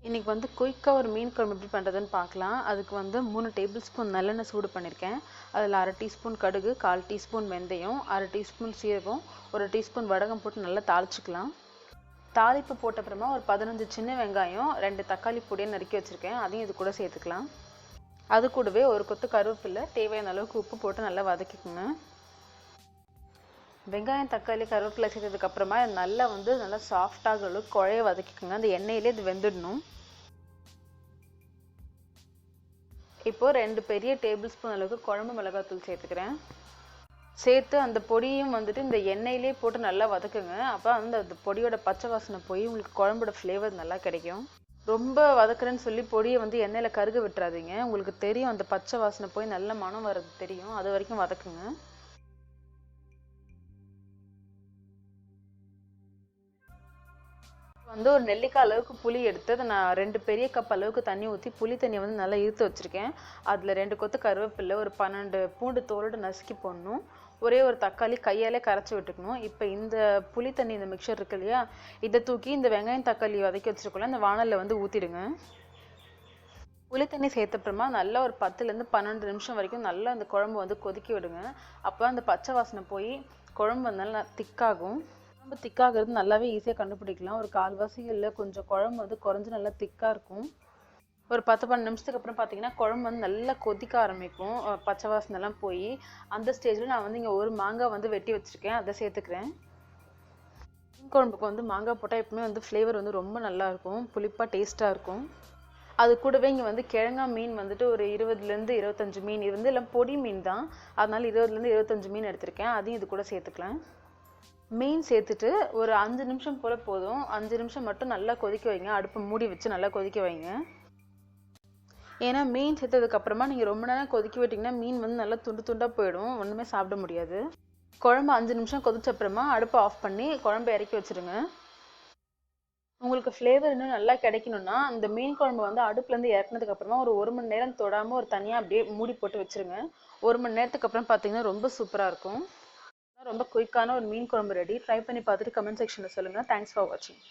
இன்றைக்கி வந்து குயிக்காக ஒரு மீன் குழம்பு எப்படி பண்ணுறதுன்னு பார்க்கலாம். அதுக்கு வந்து 3 டேபிள் ஸ்பூன் நல்லெண்ணெய் சூடு பண்ணியிருக்கேன். அதில் 1/2 டீஸ்பூன் கடுகு, 1/4 டீஸ்பூன் வெந்தயம், 1/2 டீஸ்பூன் சீரகம், 1 டீஸ்பூன் வடகம் போட்டு நல்லா தாளிச்சிக்கலாம். தாளிப்பு போட்ட அப்புறமா ஒரு 15 சின்ன வெங்காயம், 2 தக்காளி பொடியை நறுக்கி வச்சுருக்கேன், அதையும் இது கூட சேர்த்துக்கலாம். அது கூடவே ஒரு கொத்து கருவேப்பிலை, தேவையான அளவுக்கு உப்பு போட்டு நல்லா வதக்கிக்கோங்க. வெங்காயம், தக்காளி, கருவேப்பிலை சேர்த்ததுக்கப்புறமா நல்லா சாஃப்டாக அளவுக்கு குழைய வதக்கிக்கோங்க. அந்த எண்ணெயிலே இது வெந்துடணும். இப்போது 2 பெரிய டேபிள் ஸ்பூன் அளவுக்கு குழம்பு மிளகாத்தூள் சேர்த்துக்கிறேன். சேர்த்து அந்த பொடியும் வந்துட்டு இந்த எண்ணெயிலே போட்டு நல்லா வதக்குங்க. அப்போ அந்த பொடியோட பச்சை வாசனை போய் உங்களுக்கு குழம்போட ஃப்ளேவர் நல்லா கிடைக்கும். ரொம்ப வதக்குறேன்னு சொல்லி பொடியை வந்து எண்ணெயில் கருக விட்டுறாதீங்க. உங்களுக்கு தெரியும் அந்த பச்சை வாசனை போய் நல்ல மனம் வர்றது தெரியும். அது வரைக்கும் வதக்குங்க. வந்து ஒரு நெல்லிக்காய் அளவுக்கு புளி எடுத்து அதை நான் 2 பெரிய கப் அளவுக்கு தண்ணி ஊற்றி புளி தண்ணியை வந்து நல்லா இழுத்து வச்சுருக்கேன். அதில் 2 கொத்து கருவேப்பிலை, ஒரு 12 பூண்டு தோலோடு நசுக்கி போடணும். ஒரே ஒரு தக்காளி கையாலே கரைச்சி விட்டுக்கணும். இப்போ இந்த புளி தண்ணி, இந்த மிக்சர் இருக்கு இல்லையா, இதை தூக்கி இந்த வெங்காயம் தக்காளி வதக்கி வச்சுருக்கோம்ல, இந்த வானலில் வந்து ஊற்றிடுங்க. புளி தண்ணி சேர்த்தப்புறமா நல்லா ஒரு 10லேருந்து 12 நிமிஷம் வரைக்கும் நல்லா அந்த குழம்பு வந்து கொதிக்க விடுங்க. அப்போ அந்த பச்சை வாசனை போய் குழம்பு வந்து நல்லா திக்காகும். குழம்பு திக்காகிறது நல்லாவே ஈஸியாக கண்டுபிடிக்கலாம். ஒரு 1/4 இல்லை கொஞ்சம் குழம்பு வந்து குறைஞ்சி நல்லா திக்காக இருக்கும். ஒரு 10-12 நிமிஷத்துக்கு அப்புறம் பார்த்தீங்கன்னா குழம்பு வந்து நல்லா கொதிக்க ஆரம்பிக்கும். பச்சை வாசனைலாம் போய் அந்த ஸ்டேஜில் நான் வந்து இங்கே ஒரு மாங்காய் வந்து வெட்டி வச்சுருக்கேன், அதை சேர்த்துக்கிறேன். மீன் குழம்புக்கு வந்து மாங்காய் போட்டால் எப்பவுமே வந்து ஃப்ளேவர் வந்து ரொம்ப நல்லாயிருக்கும், புளிப்பாக டேஸ்ட்டாக இருக்கும். அது கூடவே இங்கே வந்து கிழங்கா மீன் வந்துட்டு ஒரு 20லேருந்து 25 மீன், இது வந்து எல்லாம் பொடி மீன் தான், அதனால 20லேருந்து 25 மீன் எடுத்திருக்கேன். அதையும் இது கூட சேர்த்துக்கலாம். மீன் சேர்த்துட்டு ஒரு 5 நிமிஷம் போல் போதும். 5 நிமிஷம் மட்டும் நல்லா கொதிக்க வைங்க. அடுப்பை மூடி வச்சு நல்லா கொதிக்க வைங்க. ஏன்னா மீன் சேர்த்ததுக்கப்புறமா நீங்கள் ரொம்ப நேரம் கொதிக்க விட்டிங்கன்னா மீன் வந்து நல்லா துண்டு துண்டாக போயிடும், ஒன்றுமே சாப்பிட முடியாது. குழம்பு 5 நிமிஷம் கொதிச்ச அப்புறமா அடுப்பை ஆஃப் பண்ணி குழம்பு இறக்கி வச்சுருங்க. உங்களுக்கு ஃப்ளேவர் இன்னும் நல்லா கிடைக்கணும்னா அந்த மீன் குழம்பு வந்து அடுப்புலேருந்து இறக்குனதுக்கப்புறமா ஒரு 1 மணி நேரம் தொடாமல் ஒரு தனியாக அப்படியே மூடி போட்டு வச்சுருங்க. 1 மணி நேரத்துக்கு அப்புறம் பார்த்தீங்கன்னா ரொம்ப சூப்பராக இருக்கும். ரொம்ப குயிக்கான ஒரு மீன் குழம்பு ரெடி. ட்ரை பண்ணி பார்த்துட்டு கமெண்ட் செக்ஷனில் சொல்லுங்கள். தேங்க்ஸ் ஃபார் வாட்சிங்.